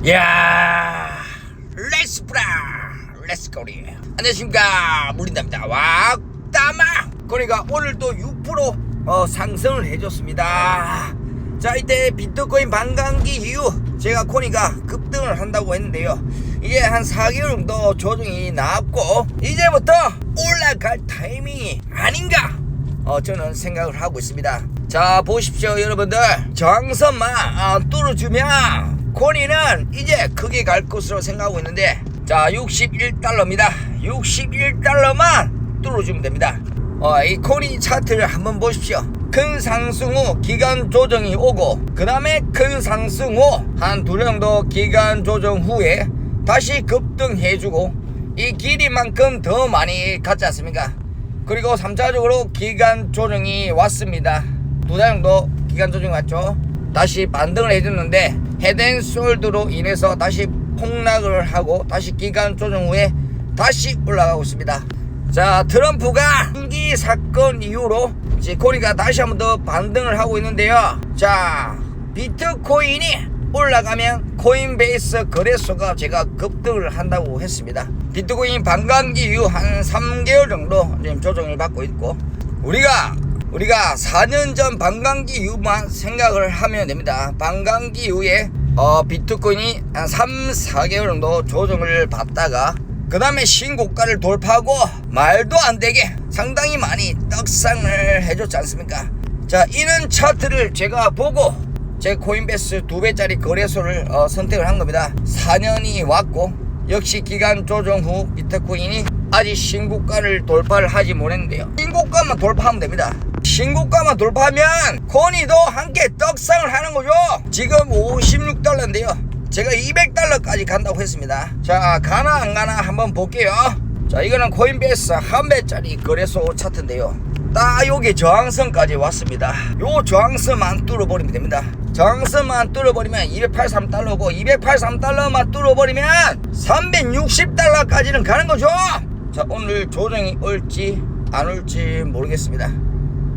야, 렛츠브라 렛츠고리. 안녕하십니까, 무린다입니다. 와따마 코니가 오늘 또 6% 상승을 해줬습니다. 자, 이때 비트코인 반감기 이후 제가 코니가 급등을 한다고 했는데요, 이제 한 4개월 정도 조정이 나왔고 이제부터 올라갈 타이밍이 아닌가 저는 생각을 하고 있습니다. 자, 보십시오 여러분들. 저항선만 뚫어주면 코니는 이제 크게 갈 것으로 생각하고 있는데, 자, 61달러입니다 61달러만 뚫어주면 됩니다. 이 코니 차트를 한번 보십시오. 큰 상승 후 기간 조정이 오고, 그 다음에 큰 상승 후 한 두 정도 기간 조정 후에 다시 급등해주고, 이 길이만큼 더 많이 갔지 않습니까? 그리고 3차적으로 기간 조정이 왔습니다. 두 달 정도 기간 조정이 왔죠. 다시 반등을 해줬는데 헤드앤숄더로 인해서 다시 폭락을 하고 다시 기간 조정 후에 다시 올라가고 있습니다. 자, 트럼프가 총기 사건 이후로 이제 코니가 다시 한번 더 반등을 하고 있는데요. 자, 비트코인이 올라가면 코인베이스 거래소가 제가 급등을 한다고 했습니다. 비트코인 반감기 이후 한 3개월 정도 지금 조정을 받고 있고, 우리가 4년 전 반감기 이후만 생각을 하면 됩니다. 반감기 이후에 비트코인이 한 3-4개월 정도 조정을 받다가 그 다음에 신고가를 돌파하고 말도 안 되게 상당히 많이 떡상을 해줬지 않습니까? 자, 이런 차트를 제가 보고 제 코인베이스 2배짜리 거래소를 선택을 한 겁니다. 4년이 왔고 역시 기간 조정 후 비트코인이 아직 신고가를 돌파를 하지 못했는데요, 신고가만 돌파하면 됩니다. 신고가만 돌파하면 코니도 함께 떡상을 하는 거죠. 지금 56달러인데요 제가 200달러까지 간다고 했습니다. 자, 가나 안 가나 한번 볼게요. 자, 이거는 코인베이스 1배짜리 거래소 차트인데요, 딱 여기 저항선까지 왔습니다. 요 저항선만 뚫어버리면 됩니다. 저항선만 뚫어버리면 283달러고 283달러만 뚫어버리면 360달러까지는 가는 거죠. 자, 오늘 조정이 올지 안 올지 모르겠습니다.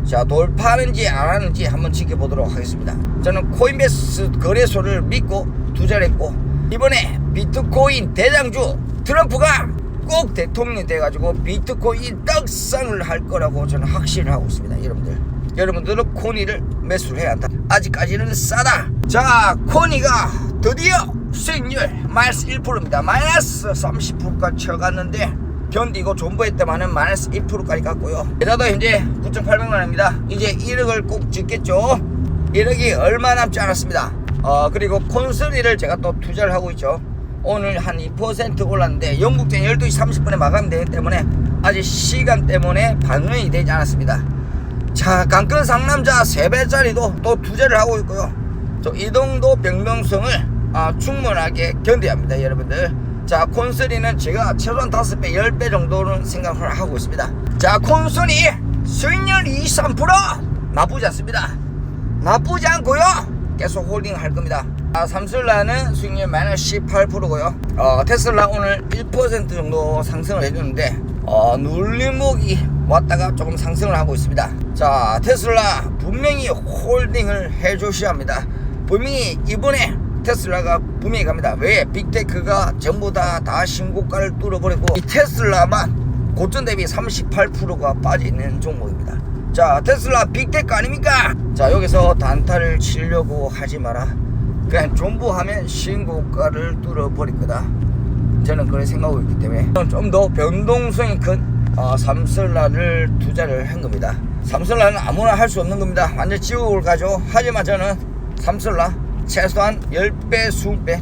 자, 돌파하는지 안 하는지 한번 지켜보도록 하겠습니다. 저는 코인베이스 거래소를 믿고 투자를 했고, 이번에 비트코인 대장주 트럼프가 꼭 대통령이 돼가지고 비트코인 떡상을 할 거라고 저는 확신을 하고 있습니다. 여러분들은 코니를 매수를 해야 한다. 아직까지는 싸다. 자, 코니가 드디어 수익률 마이너스 1%입니다 마이너스 30%까지 쳐갔는데 견디고 존버했다마는 마이너스 1%까지 갔고요. 계좌도 현재 9,800만원입니다 이제 1억을 꼭 찍겠죠. 1억이 얼마 남지 않았습니다. 그리고 콘솔리를 제가 또 투자를 하고 있죠. 오늘 한 2% 올랐는데 영국전 12시 30분에 마감이 되기 때문에 아직 시간 때문에 반응이 되지 않았습니다. 자, 강큰 상남자 3배짜리도 또 투자를 하고 있고요. 이 정도 변동성을 충분하게 견뎌야 합니다 여러분들. 자, 콘솔리는 제가 최소한 5배 10배 정도는 생각을 하고 있습니다. 자, 콘솔리 수익률 23% 나쁘지 않습니다. 나쁘지 않고요, 계속 홀딩 할 겁니다. 삼슬라는 수익률 마이너스 18%고요 테슬라 오늘 1% 정도 상승을 해주는데 눌림목이 왔다가 조금 상승을 하고 있습니다. 자, 테슬라 분명히 홀딩을 해주셔야 합니다. 분명히 이번에 테슬라가 분명히 갑니다. 왜? 빅테크가 전부 다 신고가를 뚫어버리고 이 테슬라만 고점 대비 38%가 빠져있는 종목입니다. 자, 테슬라 빅테크 아닙니까? 자, 여기서 단타를 치려고 하지 마라. 그냥 존버하면 신고가를 뚫어버릴 거다. 저는 그렇게 생각하고 있기 때문에 좀 더 변동성이 큰 삼슬라를 투자를 한 겁니다. 삼슬라는 아무나 할 수 없는 겁니다. 완전 지옥을 가죠. 하지만 저는 삼슬라 최소한 10배, 20배,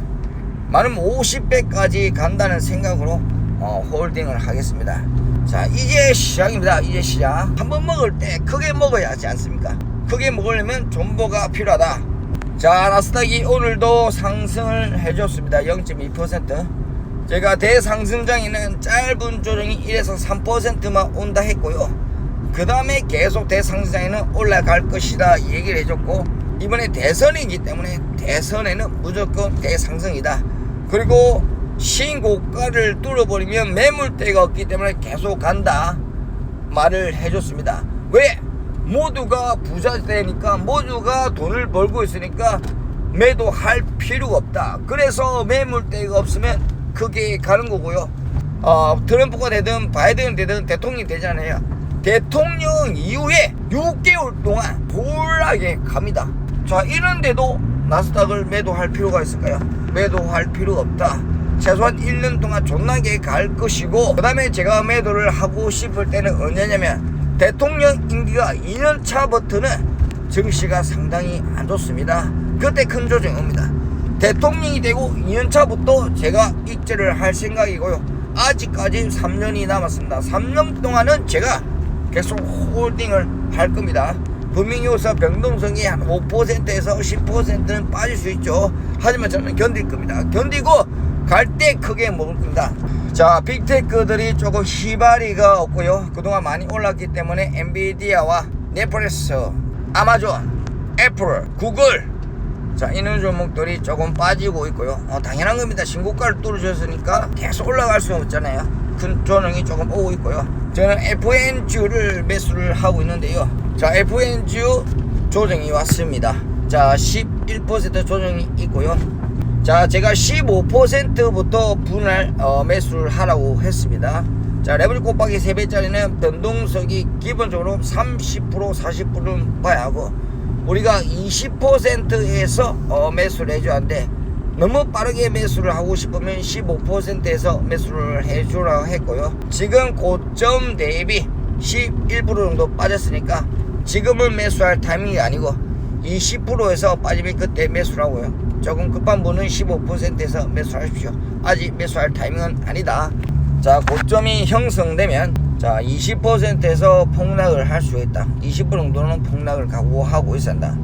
많으면 50배까지 간다는 생각으로 홀딩을 하겠습니다. 자, 이제 시작입니다. 이제 시작. 한번 먹을 때 크게 먹어야 하지 않습니까? 크게 먹으려면 존버가 필요하다. 자, 나스닥이 오늘도 상승을 해줬습니다. 0.2%. 제가 대상승장에는 짧은 조정이 1에서 3%만 온다 했고요, 그 다음에 계속 대상승장에는 올라갈 것이다 얘기를 해줬고, 이번에 대선이기 때문에 대선에는 무조건 대상승이다. 그리고 신고가를 뚫어버리면 매물대가 없기 때문에 계속 간다 말을 해줬습니다. 왜? 모두가 부자 되니까, 모두가 돈을 벌고 있으니까 매도할 필요가 없다. 그래서 매물대가 없으면 크게 가는 거고요. 트럼프가 되든 바이든 되든 대통령이 되잖아요. 대통령 이후에 6개월 동안 볼락에 갑니다. 자, 이런데도 나스닥을 매도할 필요가 있을까요? 매도할 필요가 없다. 최소한 1년 동안 존나게 갈 것이고, 그 다음에 제가 매도를 하고 싶을 때는 언제냐면 대통령 임기가 2년 차부터는 증시가 상당히 안 좋습니다. 그때 큰 조정이 옵니다. 대통령이 되고 2년 차부터 제가 익절을 할 생각이고요. 아직까지 3년이 남았습니다. 3년 동안은 제가 계속 홀딩을 할 겁니다. 분명히 여기서 변동성이 한 5%에서 10%는 빠질 수 있죠. 하지만 저는 견딜 겁니다. 견디고 갈 때 크게 먹을 겁니다. 자, 빅테크들이 조금 희발이가 없고요. 그동안 많이 올랐기 때문에 엔비디아와 넷플릭스, 아마존, 애플, 구글, 자, 이런 종목들이 조금 빠지고 있고요. 당연한 겁니다. 신고가를 뚫어줬으니까 계속 올라갈 수는 없잖아요. 큰 조정이 조금 오고 있고요. 저는 FNG를 매수를 하고 있는데요. 자, FNG 조정이 왔습니다. 자, 11% 조정이 있고요. 자, 제가 15%부터 분할 매수를 하라고 했습니다. 자, 레버리지 곱하기 3배짜리는 변동성이 기본적으로 30% 40%는 봐야 하고, 우리가 20%에서 매수를 해줘야 하는데, 너무 빠르게 매수를 하고 싶으면 15%에서 매수를 해주라고 했고요. 지금 고점 대비 11% 정도 빠졌으니까 지금은 매수할 타이밍이 아니고 20%에서 빠지면 그때 매수라고요. 조금 급한 분은 15%에서 매수하십시오. 아직 매수할 타이밍은 아니다. 자, 고점이 형성되면 자, 20%에서 폭락을 할 수 있다. 20% 정도는 폭락을 각오하고 있어야 한다.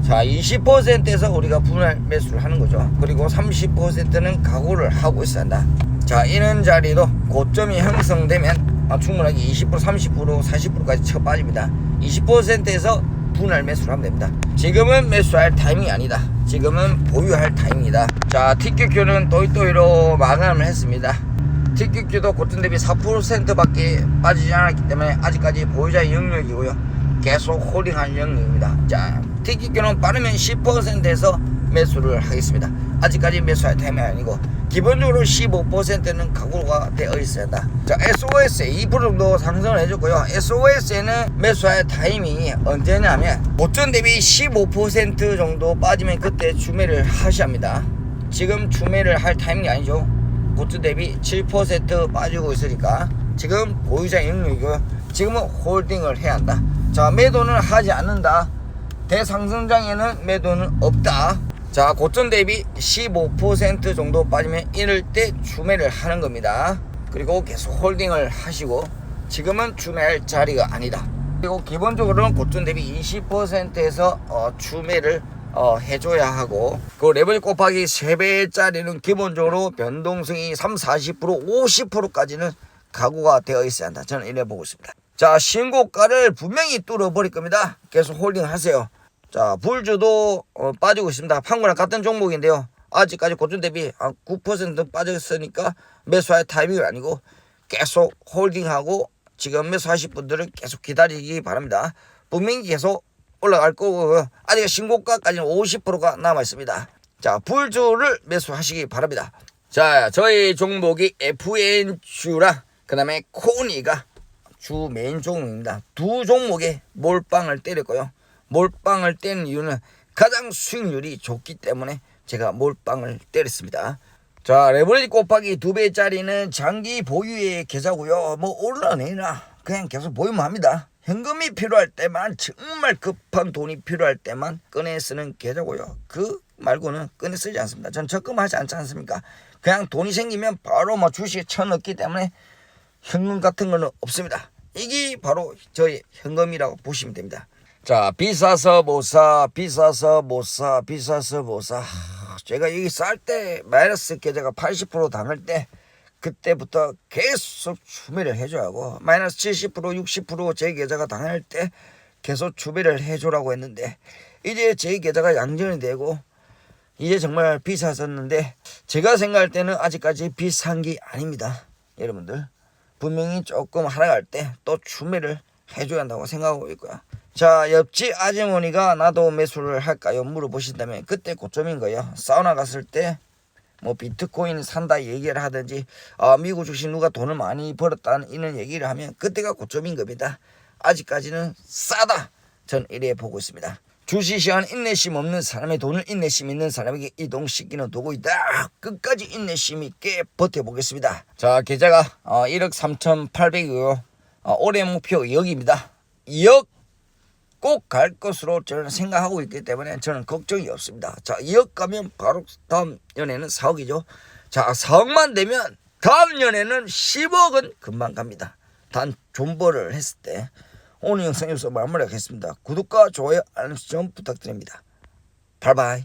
자, 20%에서 우리가 분할 매수를 하는 거죠. 그리고 30%는 각오를 하고 있어야 한다. 자, 이런 자리도 고점이 형성되면 충분하게 20%, 30%, 40%까지 쳐 빠집니다. 20%에서 분할 매수를 하면 됩니다. 지금은 매수할 타이밍이 아니다. 지금은 보유할 타이밍이다. 자, TQQ는 또이또이로 마감을 했습니다. TQQ도 고점 대비 4%밖에 빠지지 않았기 때문에 아직까지 보유자의 영역이고요. 계속 홀딩할 영역입니다. 자, TQQ는 빠르면 10%에서 매수를 하겠습니다. 아직까지 매수할 타이밍이 아니고 기본적으로 15%는 각오가 되어 있어야 한다. 자, SOS 2% 정도 상승을 해줬고요. SOS에는 매수할 타이밍이 언제냐면 고점 대비 15% 정도 빠지면 그때 주매를 하셔야 합니다. 지금 주매를 할 타이밍이 아니죠. 고점 대비 7% 빠지고 있으니까 지금 보유자 영역이고요. 지금은 홀딩을 해야 한다. 자, 매도는 하지 않는다. 대상승장에는 매도는 없다. 자, 고점 대비 15% 정도 빠지면 이럴 때 주매를 하는 겁니다. 그리고 계속 홀딩을 하시고 지금은 주매할 자리가 아니다. 그리고 기본적으로는 고점 대비 20%에서 주매를 해줘야 하고, 그 레버리지 곱하기 3배짜리는 기본적으로 변동성이 30, 40%, 50%까지는 각오가 되어 있어야 한다. 저는 이래 보고 있습니다. 자, 신고가를 분명히 뚫어버릴 겁니다. 계속 홀딩 하세요. 자, 불주도 빠지고 있습니다. 판거랑 같은 종목인데요. 아직까지 고점 대비 9% 빠졌으니까 매수할 타이밍이 아니고 계속 홀딩하고 지금 매수하실 분들은 계속 기다리기 바랍니다. 분명히 계속 올라갈 거고요. 아직 신고가까지는 50%가 남아 있습니다. 자, 불주를 매수하시기 바랍니다. 자, 저희 종목이 FN주랑 그 다음에 코니가 주 메인 종목입니다. 두 종목에 몰빵을 때렸고요. 몰빵을 때린 이유는 가장 수익률이 좋기 때문에 제가 몰빵을 때렸습니다. 자, 레버리지 곱하기 2배짜리는 장기 보유의 계좌고요. 뭐 올라내나 그냥 계속 보유만 합니다. 현금이 필요할 때만, 정말 급한 돈이 필요할 때만 꺼내 쓰는 계좌고요. 그 말고는 꺼내 쓰지 않습니다. 전 적금하지 않지 않습니까? 그냥 돈이 생기면 바로 뭐 주식에 쳐넣기 때문에 현금 같은 거는 없습니다. 이게 바로 저의 현금이라고 보시면 됩니다. 자, 비싸서 못 사, 비싸서 못 사, 비싸서 못 사. 제가 여기 쌀 때 마이너스 계좌가 80% 당할 때 그때부터 계속 추매를 해줘야 하고, 마이너스 70% 60% 제 계좌가 당할 때 계속 추매를 해주라고 했는데, 이제 제 계좌가 양전이 되고 이제 정말 비쌌었는데, 제가 생각할 때는 아직까지 비싼 게 아닙니다. 여러분들 분명히 조금 하락할 때 또 추매를 해줘야 한다고 생각하고 있고요. 자, 옆집 아주머니가 나도 매수를 할까요? 물어보신다면 그때 고점인 거예요. 사우나 갔을 때 뭐 비트코인 산다 얘기를 하든지 미국 주식 누가 돈을 많이 벌었다는 이런 얘기를 하면 그때가 고점인 겁니다. 아직까지는 싸다. 전 이래 보고 있습니다. 주식시장은 인내심 없는 사람의 돈을 인내심 있는 사람에게 이동시키는 도구이다. 끝까지 인내심 있게 버텨보겠습니다. 자, 계좌가 1억 3,800이고요. 올해 목표 2억입니다. 2억 꼭 갈 것으로 저는 생각하고 있기 때문에 저는 걱정이 없습니다. 자, 2억 가면 바로 다음 연에는 4억이죠. 자, 4억만 되면 다음 연에는 10억은 금방 갑니다. 단 존버를 했을 때. 오늘 영상 여기서 마무리하겠습니다. 구독과 좋아요, 알림 설정 부탁드립니다. 바이바이.